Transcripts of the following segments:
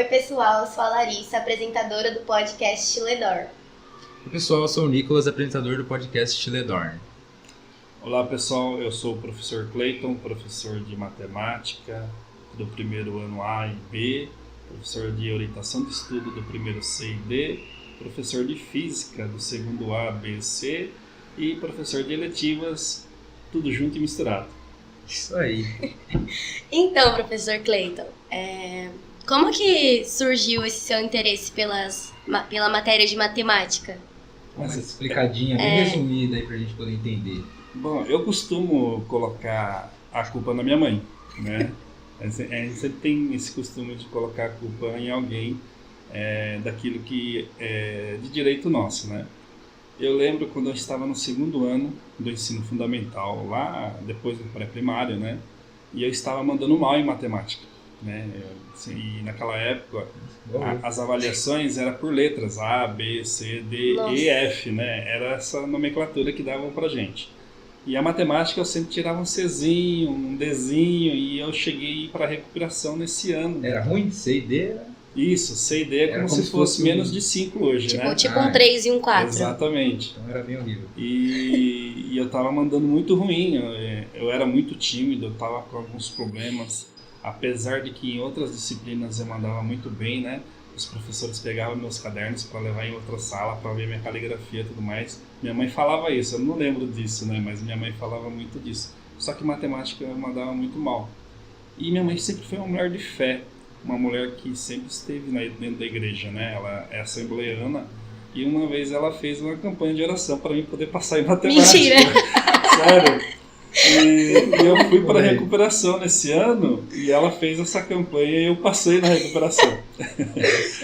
Oi pessoal, eu sou a Larissa, apresentadora do podcast Chiledor. Oi pessoal, eu sou o Nicolas, apresentador do podcast Chiledor. Olá pessoal, eu sou o professor Clayton, professor de matemática do primeiro ano A e B, professor de orientação de estudo do primeiro C e D, professor de física do segundo A, B e C e professor de eletivas, tudo junto e misturado. Isso aí. Então, professor Clayton, como que surgiu esse seu interesse pela matéria de matemática? Uma explicadinha bem resumida aí pra gente poder entender. Bom, eu costumo colocar a culpa na minha mãe, né? A gente sempre tem esse costume de colocar a culpa em alguém daquilo que é de direito nosso, né? Eu lembro quando eu estava no segundo ano do ensino fundamental, lá depois do pré-primário, né? E eu estava mandando mal em matemática, né? E naquela época as avaliações eram por letras, A, B, C, D, Nossa. E, F, né? Era essa nomenclatura que davam pra gente. E a matemática eu sempre tirava um Czinho, um Dzinho, e eu cheguei para recuperação nesse ano. Era ruim? C e D? Isso, C e D é como se fosse menos de 5 hoje, né? Tipo um 3 e um 4. Exatamente. Então era bem horrível. E eu tava mandando muito ruim, eu era muito tímido, eu tava com alguns problemas. Apesar de que em outras disciplinas eu mandava muito bem, né? Os professores pegavam meus cadernos para levar em outra sala para ver minha caligrafia e tudo mais. Minha mãe falava isso, eu não lembro disso, né? Mas minha mãe falava muito disso. Só que matemática eu mandava muito mal. E minha mãe sempre foi uma mulher de fé, uma mulher que sempre esteve dentro da igreja, né? Ela é assembleana e uma vez ela fez uma campanha de oração para mim poder passar em matemática. Mentira! Sério. E eu fui para a recuperação nesse ano e ela fez essa campanha e eu passei na recuperação.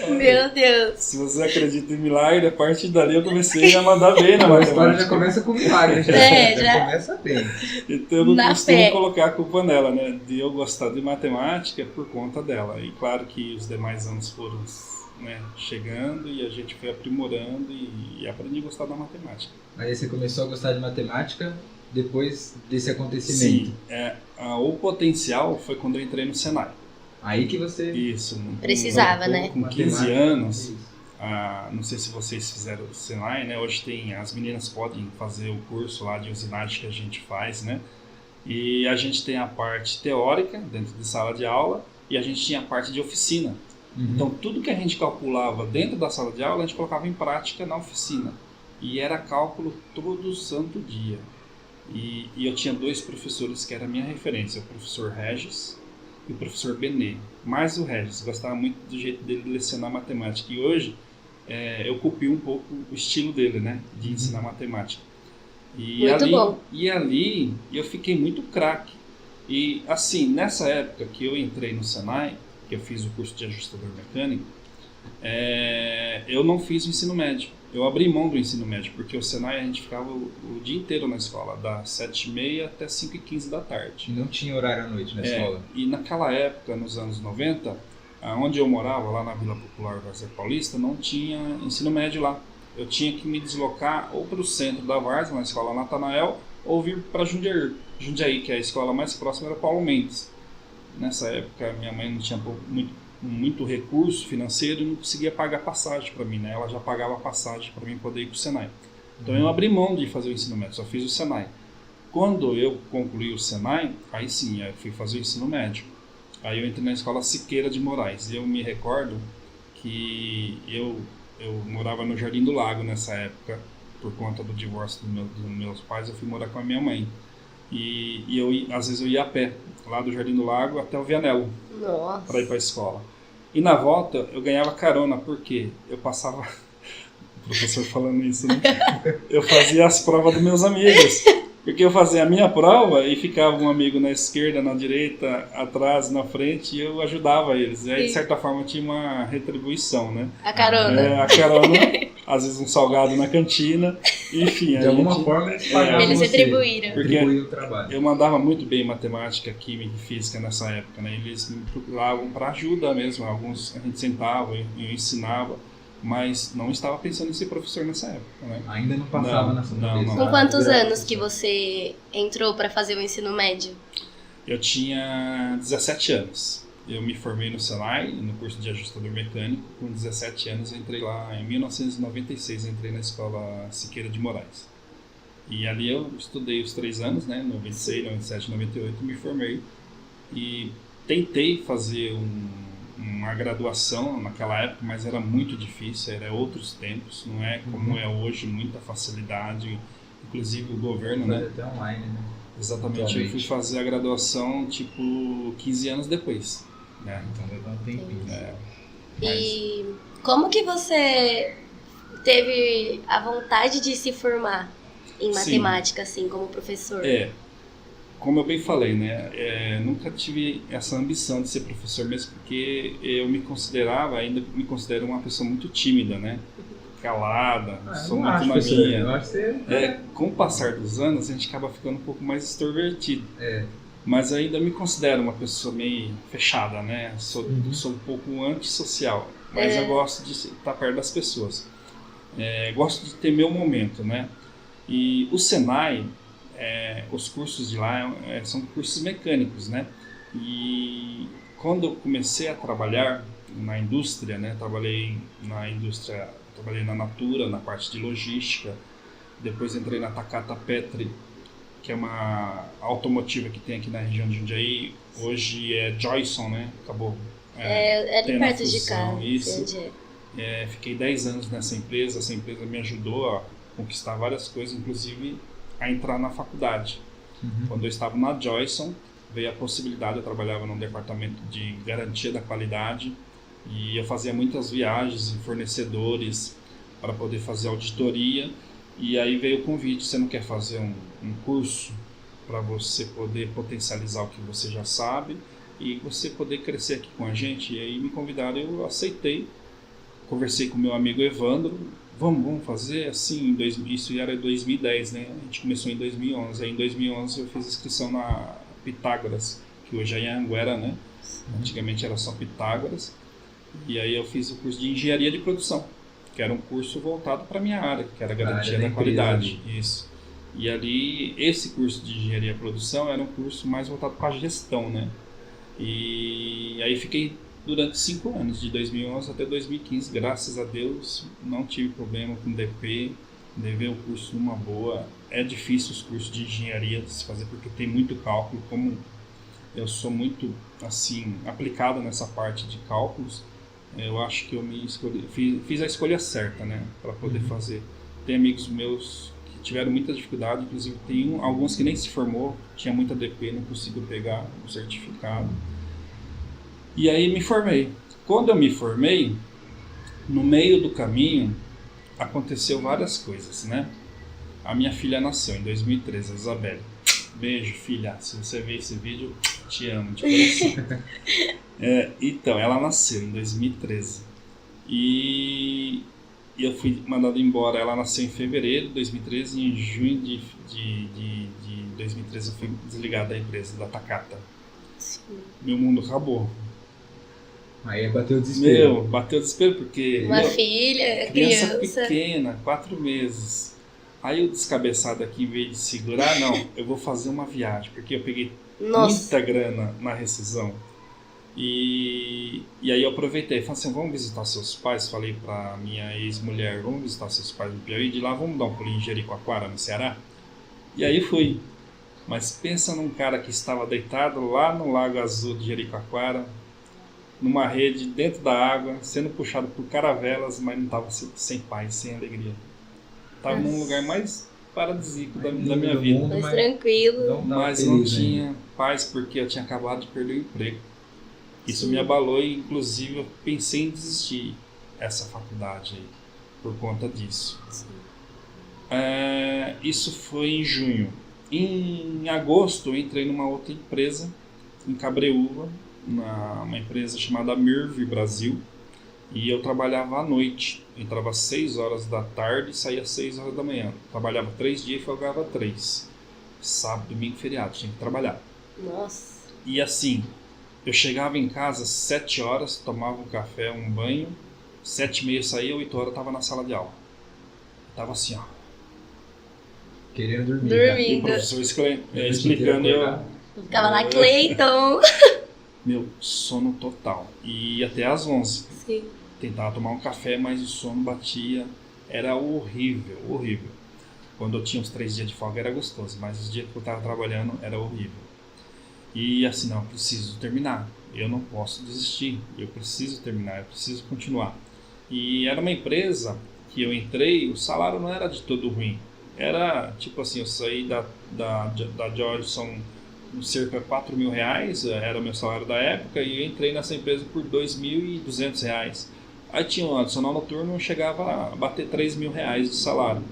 Meu Deus! Se você acredita em milagre, a partir dali eu comecei a mandar bem na A matemática. história já começa com milagre. Já começa bem. Então eu não Na costumo fé. colocar a culpa nela, né? De eu gostar de matemática por conta dela. E claro que os demais anos foram, né, chegando e a gente foi aprimorando e aprendi a gostar da matemática. Aí você começou a gostar de matemática depois desse acontecimento. Sim, o potencial foi quando eu entrei no Senai. Aí que você... Isso. Precisava, né? Com 15 Matemática, anos, isso. não sei se vocês fizeram o Senai, né? Hoje as meninas podem fazer o curso lá de usinagem que a gente faz, né? E a gente tem a parte teórica dentro de sala de aula e a gente tinha a parte de oficina. Uhum. Então tudo que a gente calculava dentro da sala de aula a gente colocava em prática na oficina. E era cálculo todo santo dia. E eu tinha dois professores que eram a minha referência, o professor Regis e o professor Benê. Mais o Regis, gostava muito do jeito dele de lecionar matemática. E hoje eu copio um pouco o estilo dele, né, de ensinar matemática. Muito bom. E ali eu fiquei muito craque. E assim, nessa época que eu entrei no Senai, que eu fiz o curso de ajustador mecânico, eu não fiz o ensino médio. Eu abri mão do ensino médio, porque o Senai a gente ficava o dia inteiro na escola, das 7h30 até 5h15 da tarde. E não tinha horário à noite na escola. E naquela época, nos anos 90, onde eu morava, lá na Vila Popular Várzea Paulista, não tinha ensino médio lá. Eu tinha que me deslocar ou para o centro da Várzea, na escola Natanael, ou vir para Jundiaí, que é a escola mais próxima, era Paulo Mendes. Nessa época, minha mãe não tinha muito recurso financeiro e não conseguia pagar passagem para mim, né? Ela já pagava passagem para mim poder ir para o Senai. Então eu abri mão de fazer o ensino médio, só fiz o Senai. Quando eu concluí o Senai, aí sim, eu fui fazer o ensino médio. Aí eu entrei na escola Siqueira de Moraes. E eu me recordo que eu morava no Jardim do Lago nessa época, por conta do divórcio dos meus pais, eu fui morar com a minha mãe. E às vezes eu ia a pé, lá do Jardim do Lago até o Vianello, para ir para a escola. E na volta eu ganhava carona, porque eu passava, o professor falando isso, né? Eu fazia as provas dos meus amigos, porque eu fazia a minha prova e ficava um amigo na esquerda, na direita, atrás, na frente, e eu ajudava eles. E aí, de certa forma, tinha uma retribuição, né? A carona. A carona, às vezes um salgado na cantina, enfim. De alguma forma eles pagavam Eles você. retribuíram. Retribuíram o trabalho. Eu mandava muito bem matemática, química e física nessa época, né? Eles me procuravam para ajuda mesmo. Alguns a gente sentava e eu ensinava, mas não estava pensando em ser professor nessa época, né? Ainda não passava na sua cabeça. Com quantos anos que você entrou para fazer o ensino médio? Eu tinha 17 anos. eu me formei no Senai, no curso de ajustador mecânico. Com 17 anos eu entrei lá, em 1996, entrei na escola Siqueira de Moraes. E ali eu estudei os 3 anos, né, 96, 97, 98, me formei. E tentei fazer uma graduação naquela época, mas era muito difícil, era outros tempos, não é como é hoje, muita facilidade, inclusive o governo, né? Até online, né? Exatamente, eu fui fazer a graduação tipo 15 anos depois, né? Então levou um tempinho. E como que você teve a vontade de se formar em matemática, assim, como professor? Como eu bem falei, né? Nunca tive essa ambição de ser professor mesmo, porque eu me considerava, ainda me considero uma pessoa muito tímida, né? Calada, sou muito na minha. Eu acho que você... Com o passar dos anos, a gente acaba ficando um pouco mais extrovertido. Mas ainda me considero uma pessoa meio fechada, né? Sou um pouco antissocial, mas eu gosto de estar perto das pessoas. Gosto de ter meu momento, né? E o Senai, os cursos de lá são cursos mecânicos, né? E quando eu comecei a trabalhar na indústria, né? Trabalhei na Natura, na parte de logística. Depois entrei na Takata Petri, que é uma automotiva que tem aqui na região de Jundiaí. Hoje é Joyson, né? Acabou. Ali perto de cá. Isso. Fiquei 10 anos nessa empresa. Essa empresa me ajudou a conquistar várias coisas, inclusive a entrar na faculdade. Quando eu estava na Joyson, veio a possibilidade, eu trabalhava num departamento de garantia da qualidade e eu fazia muitas viagens em fornecedores para poder fazer auditoria. E aí veio o convite: você não quer fazer um curso para você poder potencializar o que você já sabe e você poder crescer aqui com a gente? E aí me convidaram, eu aceitei. Conversei com meu amigo Evandro, vamos fazer assim, isso era em 2010, né? A gente começou em 2011. Aí em 2011 eu fiz inscrição na Pitágoras, que hoje é Anhanguera, né? Antigamente era só Pitágoras. E aí eu fiz o curso de Engenharia de Produção, que era um curso voltado para a minha área, que era garantia da qualidade. Isso. E ali, esse curso de Engenharia de Produção era um curso mais voltado para a gestão, né? E aí fiquei durante 5 anos, de 2011 até 2015, graças a Deus, não tive problema com DP, levei o curso numa boa. É difícil os cursos de engenharia de se fazer, porque tem muito cálculo. Como eu sou muito, assim, aplicado nessa parte de cálculos, eu acho que eu fiz a escolha certa, né, para poder fazer. Tem amigos meus que tiveram muita dificuldade, inclusive tem alguns que nem se formou, tinha muita DP, não conseguiu pegar o certificado. E aí me formei. Quando eu me formei, no meio do caminho, aconteceu várias coisas, né? A minha filha nasceu em 2013, a Isabelle. Beijo, filha. Se você ver esse vídeo, te amo de coração. Então, ela nasceu em 2013. E eu fui mandado embora. Ela nasceu em fevereiro de 2013 e em junho de 2013 eu fui desligado da empresa, da Takata. Sim. Meu mundo acabou. Aí bateu o desespero. Bateu o desespero porque... Uma filha, criança pequena, 4 meses. Aí o descabeçado aqui, em vez de segurar, não, eu vou fazer uma viagem, porque eu peguei muita grana na rescisão. E aí eu aproveitei, falei assim, vamos visitar seus pais. Falei pra minha ex-mulher, vamos visitar seus pais no Piauí, de lá vamos dar um pulinho em Jericoacoara, no Ceará. E aí fui. Mas pensa num cara que estava deitado lá no Lago Azul de Jericoacoara, numa rede dentro da água, sendo puxado por caravelas, mas não estava sem paz, sem alegria. Estava num lugar mais paradisíaco da minha vida. Mais tranquilo. Mas não tinha paz porque eu tinha acabado de perder o emprego. Isso me abalou e, inclusive, eu pensei em desistir essa faculdade aí, por conta disso. Isso foi em junho. Em agosto, eu entrei numa outra empresa, em Cabreúva, uma empresa chamada Mirv Brasil, e eu trabalhava à noite. Entrava às 6 horas da tarde e saía às 6 horas da manhã. Trabalhava 3 dias e folgava 3. Sábado, domingo, feriado, tinha que trabalhar. Nossa. E assim, eu chegava em casa às 7 horas, tomava um café, um banho, 7h30 saía, 8 horas estava na sala de aula. Tava assim, ó. Querendo dormir. Dormindo. E o professor explicando, eu ficava lá, Cleiton. Meu, sono total. E até às 11. Sim. Tentava tomar um café, mas o sono batia. Era horrível, horrível. Quando eu tinha uns 3 dias de folga era gostoso, mas os dias que eu estava trabalhando era horrível. E assim, não, eu preciso terminar. Eu não posso desistir. Eu preciso terminar, eu preciso continuar. E era uma empresa que eu entrei, o salário não era de todo ruim. Era, tipo assim, eu saí da Johnson com cerca de R$ 4.000, era o meu salário da época, e eu entrei nessa empresa por R$ 2.200. Aí tinha um adicional noturno, chegava a bater R$ 3.000 de salário.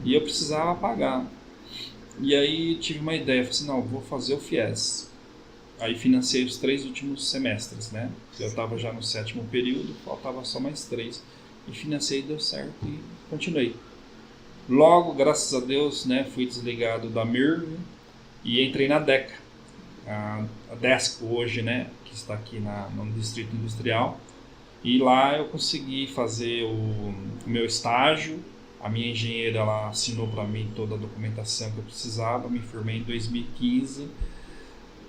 E eu precisava pagar. E aí tive uma ideia, falei assim, não, vou fazer o FIES. Aí financei os 3 últimos semestres, né? Eu estava já no 7º período, faltava só mais 3. E financei, deu certo e continuei. Logo, graças a Deus, né, fui desligado da MIRV e entrei na DECA. A DESCO hoje, né, que está aqui no Distrito Industrial. E lá eu consegui fazer o meu estágio. A minha engenheira ela assinou para mim toda a documentação que eu precisava. Me formei em 2015,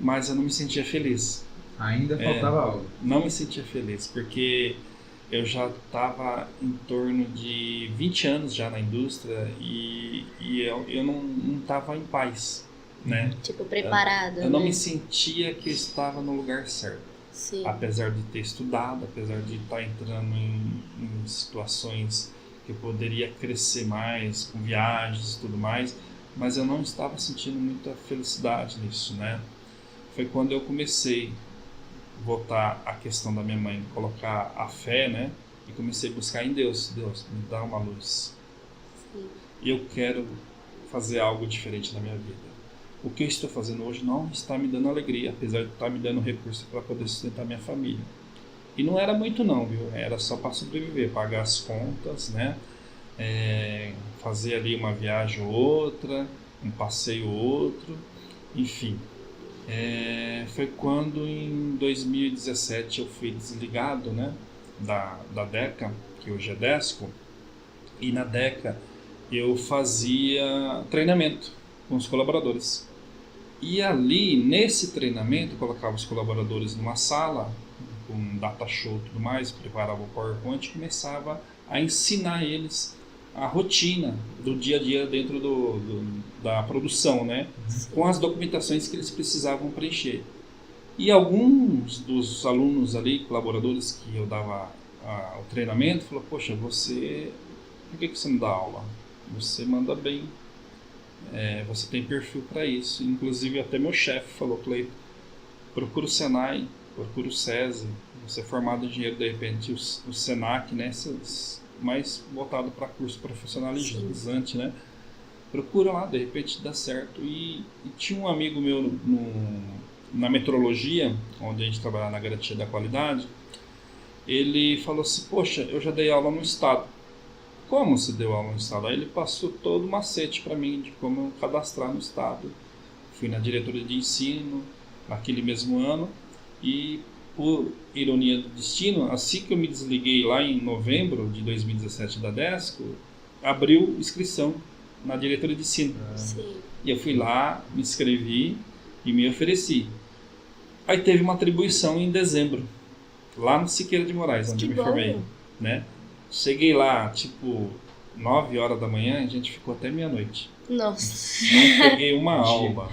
mas eu não me sentia feliz. Ainda faltava algo. Não me sentia feliz, porque eu já estava em torno de 20 anos já na indústria e eu não estava em paz, né? Tipo, preparado, Eu não né? me sentia que eu estava no lugar certo. Sim. Apesar de ter estudado, apesar de estar entrando em situações que eu poderia crescer mais, com viagens e tudo mais, mas eu não estava sentindo muita felicidade nisso, né? Foi quando eu comecei a voltar à questão da minha mãe, colocar a fé, né? E comecei a buscar em Deus. Deus, me dá uma luz. Sim. Eu quero fazer algo diferente na minha vida. O que eu estou fazendo hoje não está me dando alegria, apesar de estar me dando recurso para poder sustentar minha família. E não era muito não, viu? Era só para sobreviver, pagar as contas, né? Fazer ali uma viagem ou outra, um passeio ou outro, enfim. Foi quando em 2017 eu fui desligado, né, da DECA, que hoje é DESCO, e na DECA eu fazia treinamento com os colaboradores. E ali, nesse treinamento, eu colocava os colaboradores numa sala, com data show e tudo mais, preparava o PowerPoint e começava a ensinar eles a rotina do dia a dia dentro da produção, né? Com as documentações que eles precisavam preencher. E alguns dos alunos ali, colaboradores que eu dava o treinamento, falou, poxa, por que você não dá aula? Você manda bem, você tem perfil para isso. Inclusive até meu chefe falou, Cleiton, procura o Senai, procura o SESI, você é formado em engenheiro, de repente o Senac, né? Mais voltado para curso profissionalizante, né? Procura lá, de repente dá certo. E tinha um amigo meu na metrologia, onde a gente trabalhava na garantia da qualidade, ele falou assim, poxa, eu já dei aula no estado. Como você deu aula no estado? Aí ele passou todo o macete para mim de como eu cadastrar no estado. Fui na diretoria de ensino naquele mesmo ano e, por ironia do destino, assim que eu me desliguei lá em novembro de 2017 da DESCO, abriu inscrição na diretoria de ensino. Sim. E eu fui lá, me inscrevi e me ofereci. Aí teve uma atribuição em dezembro, lá no Siqueira de Moraes, onde eu me formei, né? Cheguei lá, tipo, 9 horas da manhã, a gente ficou até meia-noite. Nossa. Não peguei uma aula.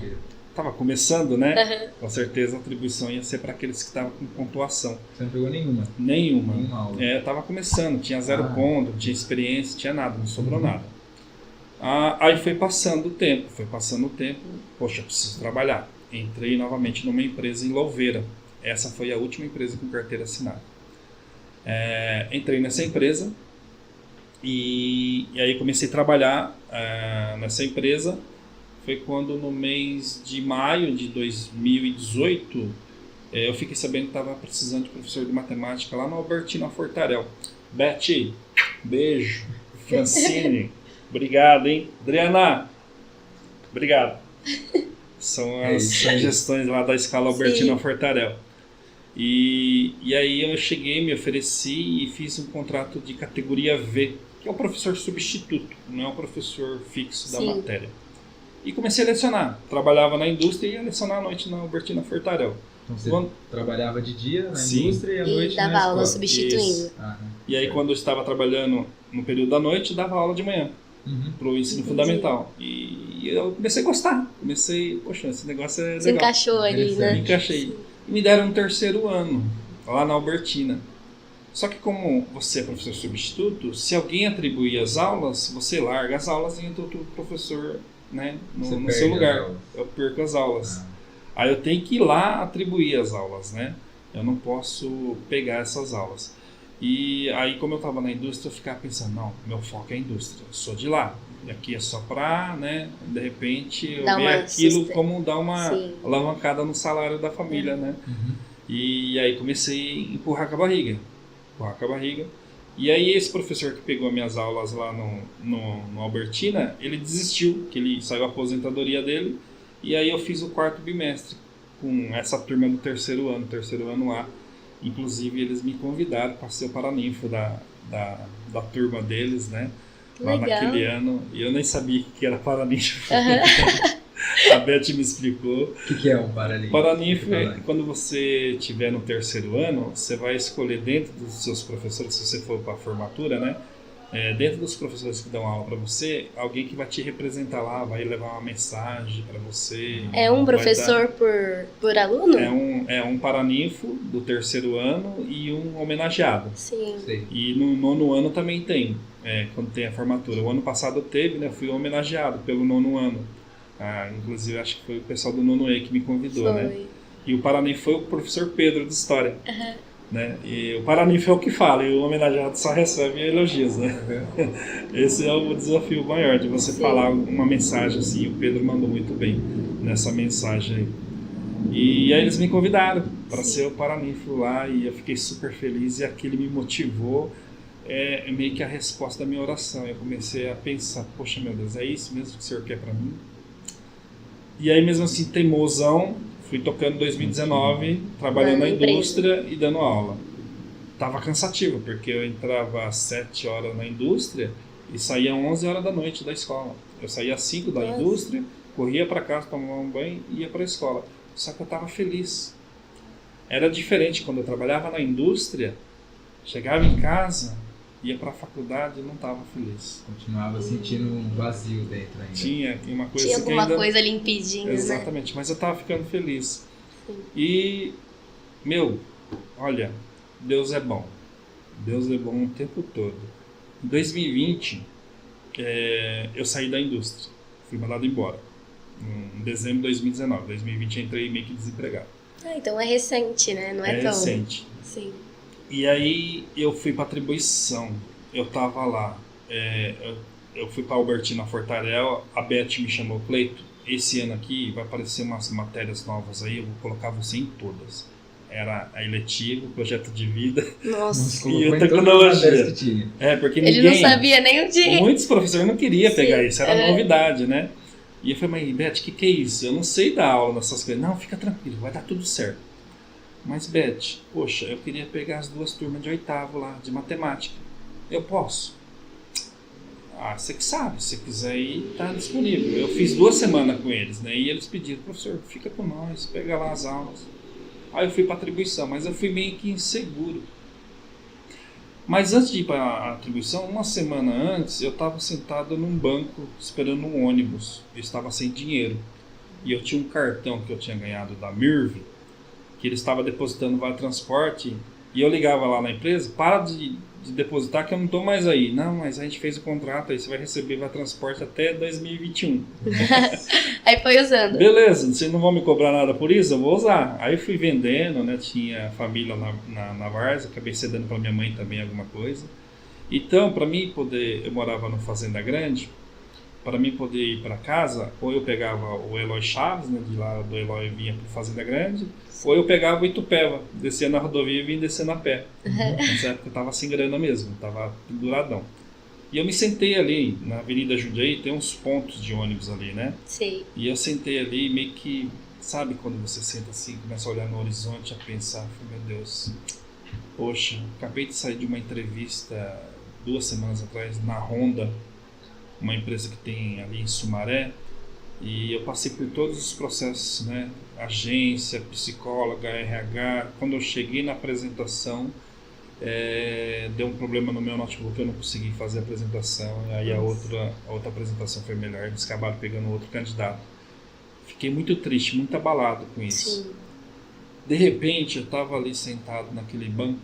Tava começando, né? Com certeza a atribuição ia ser para aqueles que estavam com pontuação. Você não pegou nenhuma? Nenhuma aula. Eu tava começando, tinha 0 ponto, tinha experiência, tinha nada, não sobrou nada. Aí foi passando o tempo, poxa, eu preciso trabalhar. Entrei novamente numa empresa em Louveira. Essa foi a última empresa com carteira assinada. Entrei nessa empresa e aí comecei a trabalhar nessa empresa. Foi quando no mês de maio de 2018 eu fiquei sabendo que estava precisando de professor de matemática lá no Albertina Fortarel. Beth, beijo. Francine, obrigado, hein? Adriana, obrigado. São as sugestões lá da escala Albertina Fortarel. E aí eu cheguei, me ofereci e fiz um contrato de categoria V, que é um professor substituto, não é um professor fixo da matéria. E comecei a lecionar. Trabalhava na indústria e ia lecionar à noite na Albertina Fortarel. Então você Quando- trabalhava de dia na Sim. indústria e à E noite dava na aula escola. substituindo. Isso. Aham. E aí quando eu estava trabalhando no período da noite, eu dava aula de manhã Uhum. para o ensino Entendi. fundamental. E eu comecei a gostar. Poxa, esse negócio é Se legal. encaixou ali, né? Me encaixei. E me deram um terceiro ano, lá na Albertina. Só que como você é professor substituto, se alguém atribuir as aulas, você larga as aulas e entra outro professor, né, Você no perde seu as lugar. aulas. Eu perco as aulas. Ah. Aí eu tenho que ir lá atribuir as aulas, né? Eu não posso pegar essas aulas. E aí, como eu estava na indústria, eu ficava pensando, não, meu foco é a indústria, eu sou de lá. E aqui é só para, né, de repente, eu Dar ver uma aquilo susten- como dar uma Sim. alavancada no salário da família, né? Uhum. E aí comecei a empurrar com a barriga. E aí esse professor que pegou minhas aulas lá no Albertina, ele desistiu, que ele saiu a aposentadoria dele. E aí eu fiz o quarto bimestre com essa turma do terceiro ano A. Inclusive eles me convidaram para ser o paraninfo da turma deles, né? Lá Legal. naquele ano. E eu nem sabia o que era paraninfo. Aham. A Beth me explicou. O que é um paraninfo? Paraninfo é quando você estiver no terceiro ano, você vai escolher dentro dos seus professores, se você for para a formatura, né? Dentro dos professores que dão aula para você, alguém que vai te representar lá, vai levar uma mensagem para você. É um vai professor por aluno? dar- É um paraninfo do terceiro ano e um homenageado. Sim. Sei. E no nono ano também tem, quando tem a formatura. O ano passado teve, né? Fui homenageado pelo nono ano. Inclusive, acho que foi o pessoal do nono E que me convidou, né? Foi. E o paraninfo foi o professor Pedro de História. Né? E o paraninfo é o que fala, e o homenageado só recebe elogios, né? Esse é o desafio maior, de você Sim. falar uma mensagem assim. O Pedro mandou muito bem nessa mensagem aí. E aí eles me convidaram para Sim. ser o paraninfo lá, e eu fiquei super feliz, e aquilo me motivou. É meio que a resposta da minha oração. Eu comecei a pensar, poxa, meu Deus, é isso mesmo que o Senhor quer para mim? E aí, mesmo assim, teimosão, fui tocando em 2019, trabalhando na empresa. indústria e dando aula. Tava cansativo, porque eu entrava às 7 horas na indústria e saía às 11 horas da noite da escola. Eu saía às 5 da Nossa. indústria, corria para casa, tomava um banho e ia para a escola. Só que eu tava feliz. Era diferente quando eu trabalhava na indústria, chegava em casa, ia para a faculdade e não tava feliz. Continuava sentindo um vazio dentro ainda. Tinha uma coisa Tinha que alguma ainda... coisa ali impedindo, né? Exatamente, mas eu tava ficando feliz. Sim. E, olha, Deus é bom. Deus é bom o tempo todo. Em 2020, eu saí da indústria. Fui mandado embora. Em dezembro de 2019. 2020 eu entrei meio que desempregado. Então é recente, né? Não é tão... recente. Sim. E aí eu fui para atribuição. Eu tava lá. Eu fui para Albertina Fortarel. A Beth me chamou, Cleito. Esse ano aqui vai aparecer umas matérias novas aí. Eu vou colocar você em todas. Era a eletiva, o projeto de vida. Nossa. Nos colocou E em a todas as tecnologia. matérias que tinha. Porque Ele ninguém... não sabia nem o dia. Muitos professores não queriam Sim, pegar isso, era é. novidade, né? E eu falei, mas Beth, o que é isso? Eu não sei dar aula nessas coisas. Não, fica tranquilo, vai dar tudo certo. Mas Beth, poxa, eu queria pegar as 2 turmas de 8º lá, de matemática. Eu posso? Você que sabe, se quiser ir, tá disponível. Eu fiz 2 semanas com eles, né? E eles pediram, professor, fica com nós, pega lá as aulas. Aí eu fui para atribuição, mas eu fui meio que inseguro. Mas antes de ir para a atribuição, uma semana antes, eu estava sentado num banco esperando um ônibus. Eu estava sem dinheiro. E eu tinha um cartão que eu tinha ganhado da Mirv, que ele estava depositando vale transporte. E eu ligava lá na empresa, para de depositar que eu não estou mais aí. Não, mas a gente fez o contrato, aí você vai receber vale transporte até 2021. Aí foi usando. Beleza, vocês não vão me cobrar nada por isso? Eu vou usar. Aí fui vendendo, né? Tinha família na Várzea, acabei cedendo para minha mãe também alguma coisa. Então, para mim poder, eu morava no Fazenda Grande, para mim poder ir para casa, ou eu pegava o Eloy Chaves, né? De lá do Eloy vinha para Fazenda Grande, ou eu pegava o Itupeva, descia na rodovia e vinha descendo a pé. Nessa época eu estava sem grana mesmo, estava penduradão. E eu me sentei ali na Avenida Jundiaí, tem uns pontos de ônibus ali, né? Sim. E eu sentei ali meio que, sabe quando você senta assim, começa a olhar no horizonte, a pensar, meu Deus, poxa, acabei de sair de uma entrevista 2 semanas atrás na Honda, uma empresa que tem ali em Sumaré, e eu passei por todos os processos, né? agência, psicóloga, RH. Quando eu cheguei na apresentação, deu um problema no meu notebook, eu não consegui fazer a apresentação, e aí a outra apresentação foi melhor, eles acabaram pegando outro candidato. Fiquei muito triste, muito abalado com isso. Sim. De repente, eu estava ali sentado naquele banco,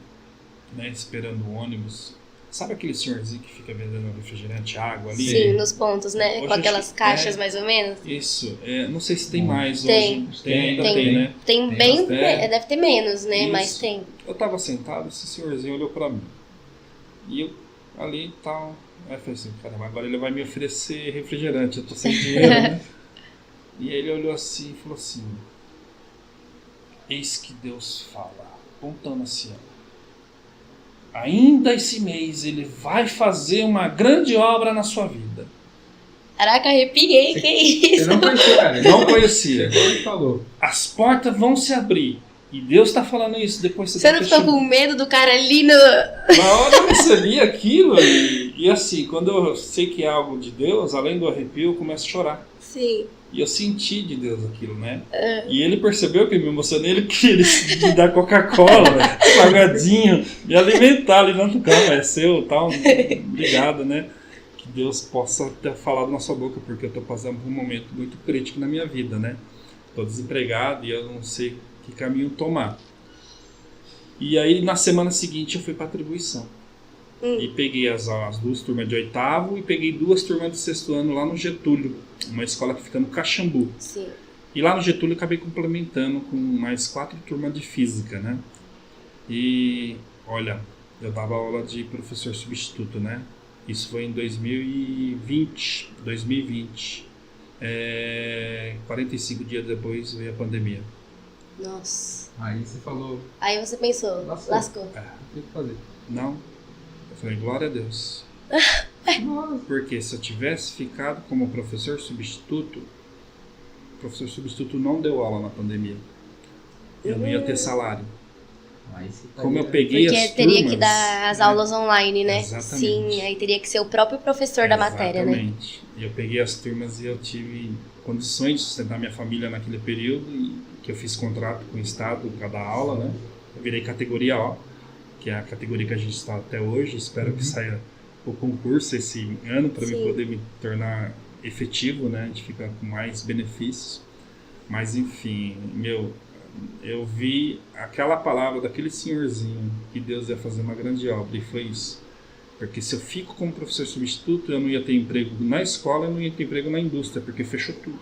né, esperando o ônibus. Sabe aquele senhorzinho que fica vendendo refrigerante, água ali? Sim, nos pontos, né? Hoje com aquelas caixas, mais ou menos. Isso. Não sei se tem mais Tem. hoje. Ainda tem, né? Tem bem... bastante. deve ter menos, né? Isso. Mas tem. Eu estava sentado, esse senhorzinho olhou para mim. E eu ali e tal. Aí eu falei assim, caramba, agora ele vai me oferecer refrigerante, eu tô sem dinheiro, né? E aí ele olhou assim e falou assim, eis que Deus fala, apontando assim, ó. Ainda esse mês ele vai fazer uma grande obra na sua vida. Caraca, arrepiei, que isso? Você não conhecia, cara. Não conhecia. Ele falou. As portas vão se abrir. E Deus está falando isso. Depois Você não ficou com medo do cara ali no... Na hora eu recebi aquilo e assim, quando eu sei que é algo de Deus, além do arrepio, eu começo a chorar. Sim. E eu senti de Deus aquilo, né? E ele percebeu que eu me emocionei, ele queria me dar Coca-Cola, salgadinho, me alimentar ali dentro do carro, é seu, tal, obrigado, né? Que Deus possa ter falado na sua boca, porque eu estou passando por um momento muito crítico na minha vida, né? Estou desempregado e eu não sei que caminho tomar. E aí, na semana seguinte, eu fui para atribuição. E peguei as duas turmas de 8º e peguei 2 turmas de 6º ano lá no Getúlio, uma escola que fica no Caxambu. Sim. E lá no Getúlio eu acabei complementando com mais 4 turmas de física, né? E, olha, eu dava aula de professor substituto, né? Isso foi em 2020. 45 dias depois veio a pandemia. Nossa. Aí você falou, Aí você pensou, lascou. o que eu fazer? Não. Eu falei, glória a Deus. Porque se eu tivesse ficado como professor substituto, o professor substituto não deu aula na pandemia. Eu não ia ter salário. Aí você Como eu peguei Porque as teria turmas, que dar as aulas online, né? Exatamente. Sim, aí teria que ser o próprio professor da matéria, né? Exatamente. E eu peguei as turmas e eu tive condições de sustentar minha família naquele período, e que eu fiz contrato com o Estado cada aula, né? Eu virei categoria O, que é a categoria que a gente está até hoje. Espero que saia o concurso esse ano para Sim. mim poder me tornar efetivo, né? A gente fica com mais benefícios. Mas enfim, eu vi aquela palavra daquele senhorzinho que Deus ia fazer uma grande obra, e foi isso. Porque se eu fico como professor substituto, eu não ia ter emprego na escola, eu não ia ter emprego na indústria, porque fechou tudo.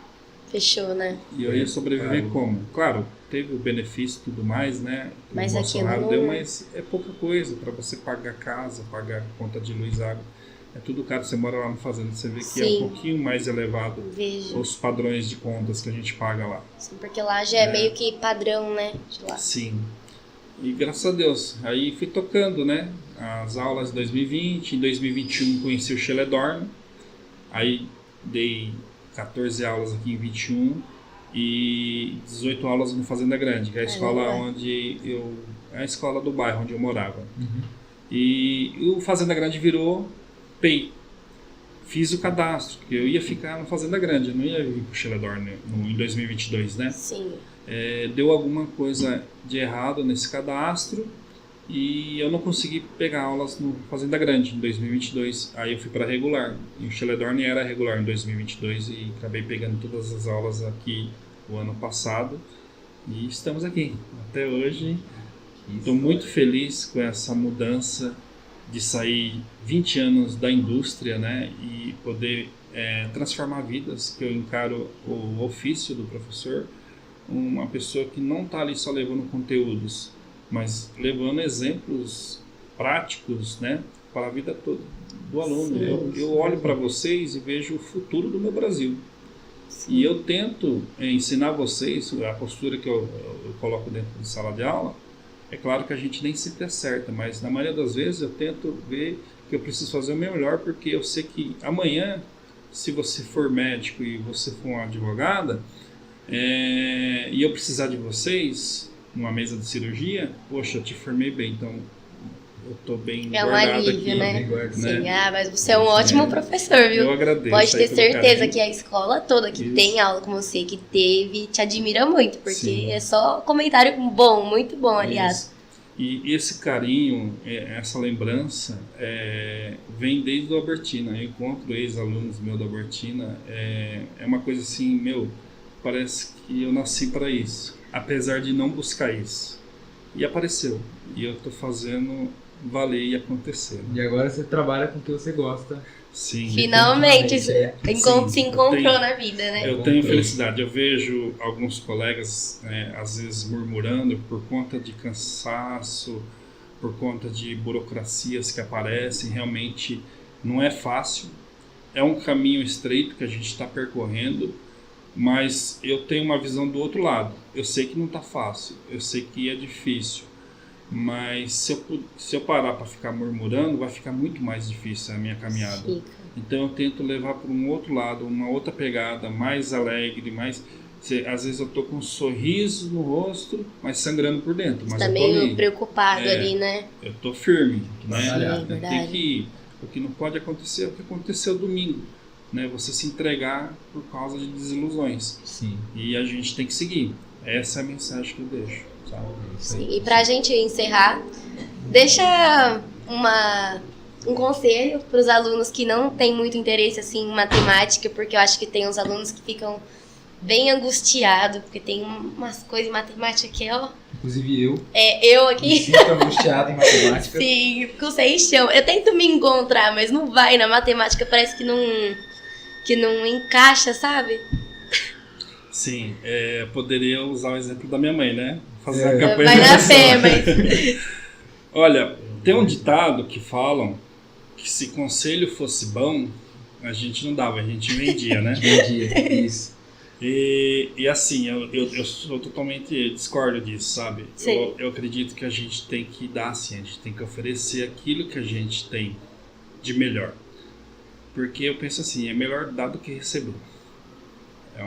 Fechou, né? E eu ia sobreviver como? Claro, teve o benefício e tudo mais, né? Que Mas o aquilo Bolsonaro não... deu, mas é pouca coisa para você pagar casa, pagar conta de luz, água. É tudo caro. Você mora lá no fazenda, você vê que Sim. é um pouquinho mais elevado Vejo. os padrões de contas que a gente paga lá. Sim, porque lá já é meio que padrão, né? De lá. Sim. E graças a Deus. Aí fui tocando, né? As aulas de 2020, em 2021 conheci o Scheledorn. Aí dei 14 aulas aqui em 21 e 18 aulas no Fazenda Grande, que é a escola é a escola do bairro onde eu morava. E o Fazenda Grande virou PEI. Fiz o cadastro, porque eu ia ficar no Fazenda Grande, eu não ia vir para o Scheledorn em 2022, né? Sim. Deu alguma coisa de errado nesse cadastro e eu não consegui pegar aulas no Fazenda Grande em 2022. Aí eu fui para regular. E o Scheledorn era regular em 2022 e acabei pegando todas as aulas aqui o ano passado. E estamos aqui até hoje. Estou muito feliz com essa mudança de sair 20 anos da indústria, né, e poder transformar vidas, que eu encaro o ofício do professor, uma pessoa que não está ali só levando conteúdos, mas levando exemplos práticos, né, para a vida toda do aluno. Sim, eu olho para vocês e vejo o futuro do meu Brasil. Sim. E eu tento ensinar vocês a postura que eu coloco dentro de sala de aula. É claro que a gente nem sempre acerta, mas na maioria das vezes eu tento ver que eu preciso fazer o meu melhor, porque eu sei que amanhã, se você for médico e você for uma advogada, e eu precisar de vocês numa mesa de cirurgia, poxa, eu te formei bem, então eu tô bem É um guardado alívio, aqui, né? Guarda. Sim, mas você é um ótimo professor, viu? Eu agradeço. Pode aí ter pelo certeza carinho. que a escola toda que Isso. tem aula com você, que teve, te admira muito, porque Sim. é só comentário bom, muito bom, aliás. Isso. E esse carinho, essa lembrança, vem desde o Albertina. Eu encontro ex-alunos meus da Albertina, é uma coisa assim, parece que eu nasci para isso, apesar de não buscar isso. E apareceu. E eu estou fazendo valer e acontecer. E agora você trabalha com o que você gosta. Sim. Finalmente, Definitivamente, se encontrou tenho- na vida, né? Eu tenho felicidade. Eu vejo alguns colegas, às vezes, murmurando por conta de cansaço, por conta de burocracias que aparecem. Realmente não é fácil. É um caminho estreito que a gente está percorrendo, mas eu tenho uma visão do outro lado. Eu sei que não está fácil, eu sei que é difícil, mas se eu parar para ficar murmurando, vai ficar muito mais difícil a minha caminhada. Fica. Então eu tento levar para um outro lado, uma outra pegada, mais alegre, às vezes eu tô com um sorriso no rosto, mas sangrando por dentro. Mas Tá eu tô meio ali. preocupado ali, né? Eu tô firme, né? batalhar. Sim, verdade. Tem que ir. O que não pode acontecer é o que aconteceu domingo, né? Você se entregar por causa de desilusões. Sim. E a gente tem que seguir. Essa é a mensagem que eu deixo, sabe? Sim. E pra gente encerrar, deixa um conselho para os alunos que não têm muito interesse assim, em matemática, porque eu acho que tem uns alunos que ficam bem angustiados, porque tem umas coisas em matemática que, ó... Inclusive eu eu me aqui... sinto angustiado em matemática. Sim, fico sem chão. Eu tento me encontrar, mas não vai. Na matemática parece que não encaixa, sabe? Sim, poderia usar o exemplo da minha mãe, né? Fazer É. a campanha Vai de na oração. fé, mas... Olha, tem um ditado que falam que se conselho fosse bom, a gente não dava, a gente vendia, né? Entendi, isso. E assim, eu sou totalmente discordo disso, sabe? Sim. Eu acredito que a gente tem que dar assim, a gente tem que oferecer aquilo que a gente tem de melhor. Porque eu penso assim, é melhor dar do que receber. É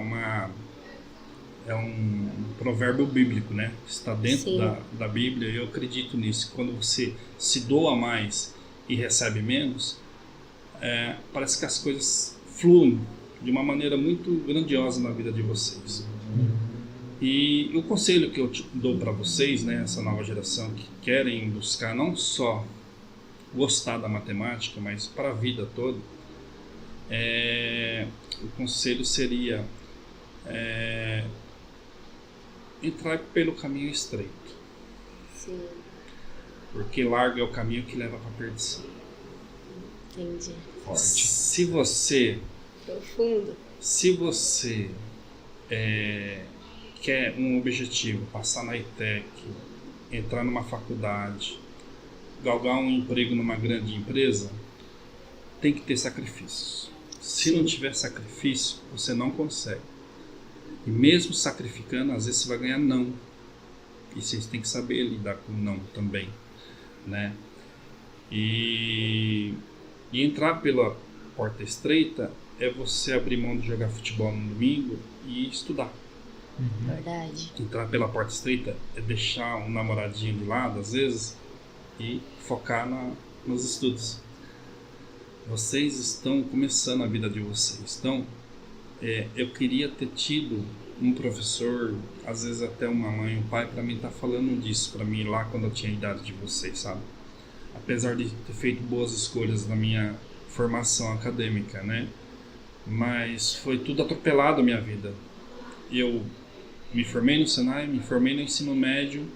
um provérbio bíblico, né? Está dentro Sim. da Bíblia e eu acredito nisso. Quando você se doa mais e recebe menos, parece que as coisas fluem de uma maneira muito grandiosa na vida de vocês. E o conselho que eu dou para vocês, né, essa nova geração que querem buscar não só gostar da matemática, mas para a vida toda, o conselho seria entrar pelo caminho estreito, Sim, porque largo é o caminho que leva para a perdição. entendi. Forte. Se você quer um objetivo, passar na ETEC, entrar numa faculdade, galgar um emprego numa grande empresa, tem que ter sacrifícios. Se não tiver sacrifício, você não consegue. E mesmo sacrificando, às vezes você vai ganhar não. E vocês têm que saber lidar com não também, né? E entrar pela porta estreita é você abrir mão de jogar futebol no domingo e estudar. Verdade. Entrar pela porta estreita é deixar um namoradinho de lado, às vezes, e focar nos estudos. Vocês estão começando a vida de vocês. Então, eu queria ter tido um professor, às vezes até uma mãe, um pai, para mim estar falando disso, para mim lá quando eu tinha a idade de vocês, sabe? Apesar de ter feito boas escolhas na minha formação acadêmica, né? Mas foi tudo atropelado a minha vida. Eu me formei no Senai, me formei no ensino médio,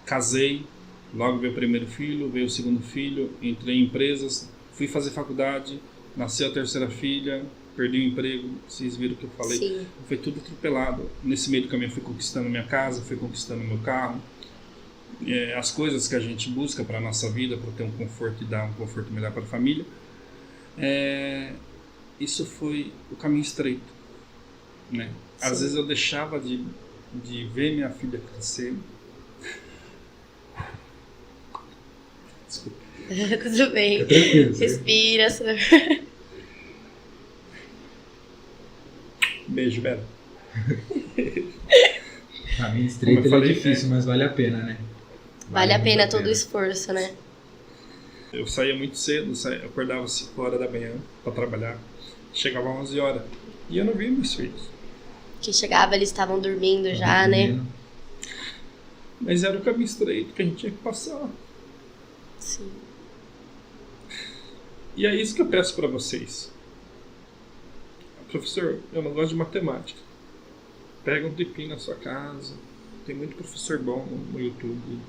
casei, logo veio o primeiro filho, veio o segundo filho, entrei em empresas, fui fazer faculdade, nasceu a terceira filha, perdi o emprego, vocês viram o que eu falei. Sim. Foi tudo atropelado. Nesse meio do caminho eu fui conquistando minha casa, fui conquistando meu carro. As coisas que a gente busca para a nossa vida, para ter um conforto e dar um conforto melhor para a família. Isso foi o caminho estreito, né? Às Sim. vezes eu deixava de ver minha filha crescer. Desculpa. Tudo bem. Fica tranquilo. Respira, senhor. Beijo, Bela. Caminho estreito Como eu ele falei, é difícil, mas vale a pena, né? Vale a pena muito todo o esforço, né? Eu saía muito cedo, eu acordava às 5 horas da manhã para trabalhar, chegava às 11 horas e eu não via meus filhos. Que chegava, eles estavam dormindo já, né? Mas era o caminho estreito que a gente tinha que passar. Sim. E é isso que eu peço para vocês. Professor, eu não gosto de matemática. Pega um tempinho na sua casa. Tem muito professor bom no YouTube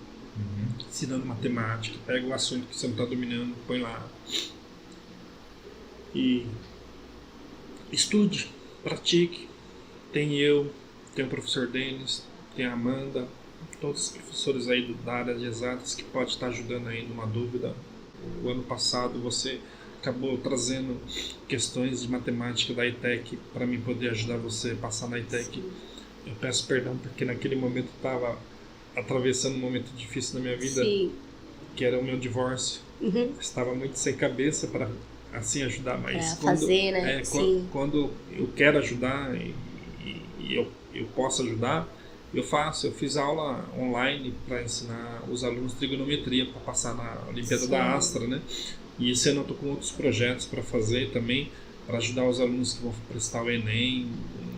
ensinando matemática. Pega o assunto que você não está dominando, põe lá. E estude, pratique. Tem tem o professor Denis, tem a Amanda, todos os professores aí da área de exatas que pode estar ajudando aí numa dúvida. O ano passado você acabou trazendo questões de matemática da ETEC para mim poder ajudar você a passar na ETEC. Eu peço perdão porque naquele momento eu estava atravessando um momento difícil na minha vida, que era o meu divórcio. Estava muito sem cabeça para assim ajudar, mas fazer, né? Quando eu quero ajudar e eu posso ajudar, eu faço. Eu fiz aula online para ensinar os alunos trigonometria para passar na Olimpíada da Astra, né? E esse ano eu estou com outros projetos para fazer também, para ajudar os alunos que vão prestar o Enem,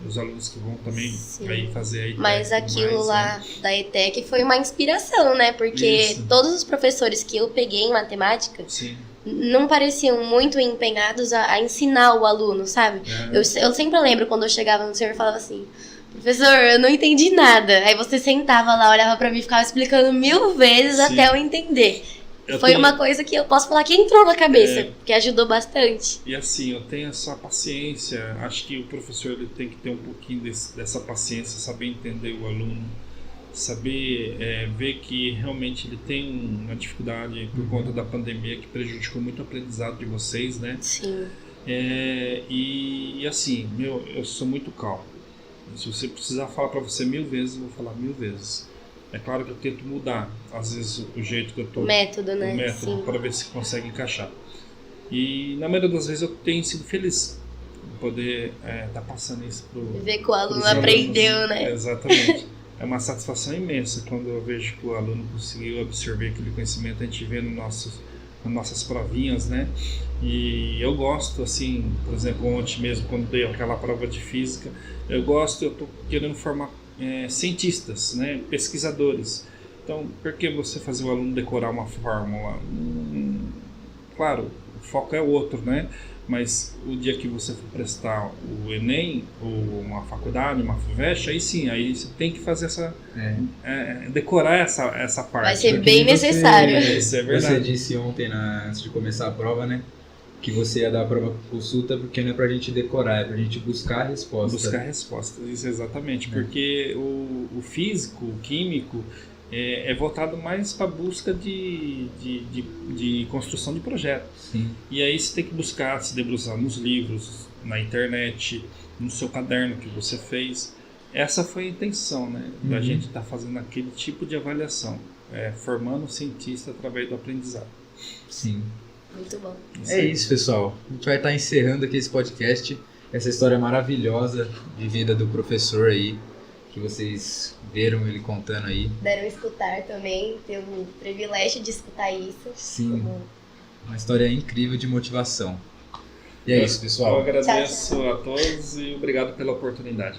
os alunos que vão também aí fazer a ETEC. Mas aquilo lá da ETEC foi uma inspiração, né? Porque todos os professores que eu peguei em matemática não pareciam muito empenhados a ensinar o aluno, sabe? Eu sempre lembro quando eu chegava no senhor e falava assim: professor, eu não entendi nada. Aí você sentava lá, olhava pra mim e ficava explicando 1000 vezes até eu entender. Foi uma coisa que eu posso falar que entrou na cabeça, que ajudou bastante. E assim, eu tenho essa paciência. Acho que o professor ele tem que ter um pouquinho dessa paciência, saber entender o aluno, saber ver que realmente ele tem uma dificuldade por conta da pandemia que prejudicou muito o aprendizado de vocês, né? Sim. E assim, eu sou muito calmo. Se você precisar falar para você 1000 vezes, eu vou falar 1000 vezes. É claro que eu tento mudar, às vezes, o jeito que eu tô... O método, né? O método, para ver se consegue encaixar. E, na maioria das vezes, eu tenho sido feliz em poder estar passando isso pro... Ver que o aluno aprendeu, né? Exatamente. É uma satisfação imensa quando eu vejo que o aluno conseguiu absorver aquele conhecimento. A gente vê nas nossas provinhas, né? E eu gosto, assim, por exemplo, ontem mesmo, quando dei aquela prova de física, eu tô querendo formar cientistas, né, pesquisadores. Então, por que você fazer o aluno decorar uma fórmula? Claro, o foco é outro, né? Mas o dia que você for prestar o Enem, ou uma faculdade, uma FUVEST, aí sim, aí você tem que fazer decorar essa parte. Vai ser bem necessário. Isso é verdade. Você disse ontem, antes de começar a prova, né? Que você ia dar a prova por consulta, porque não é pra gente decorar, é pra gente buscar a resposta. Buscar a resposta, isso exatamente. Porque o físico, o químico, é voltado mais para a busca de construção de projeto. Sim. E aí você tem que buscar, se debruçar nos livros, na internet, no seu caderno que você fez. Essa foi a intenção, né? Da gente estar fazendo aquele tipo de avaliação, formando um cientista através do aprendizado. Sim. Muito bom. Isso, pessoal. A gente vai estar encerrando aqui esse podcast. Essa história maravilhosa de vida do professor aí, que vocês viram ele contando aí. Puderam escutar também, ter o privilégio de escutar isso. Sim. Uma história incrível de motivação. E é isso, pessoal. Eu agradeço a todos e obrigado pela oportunidade.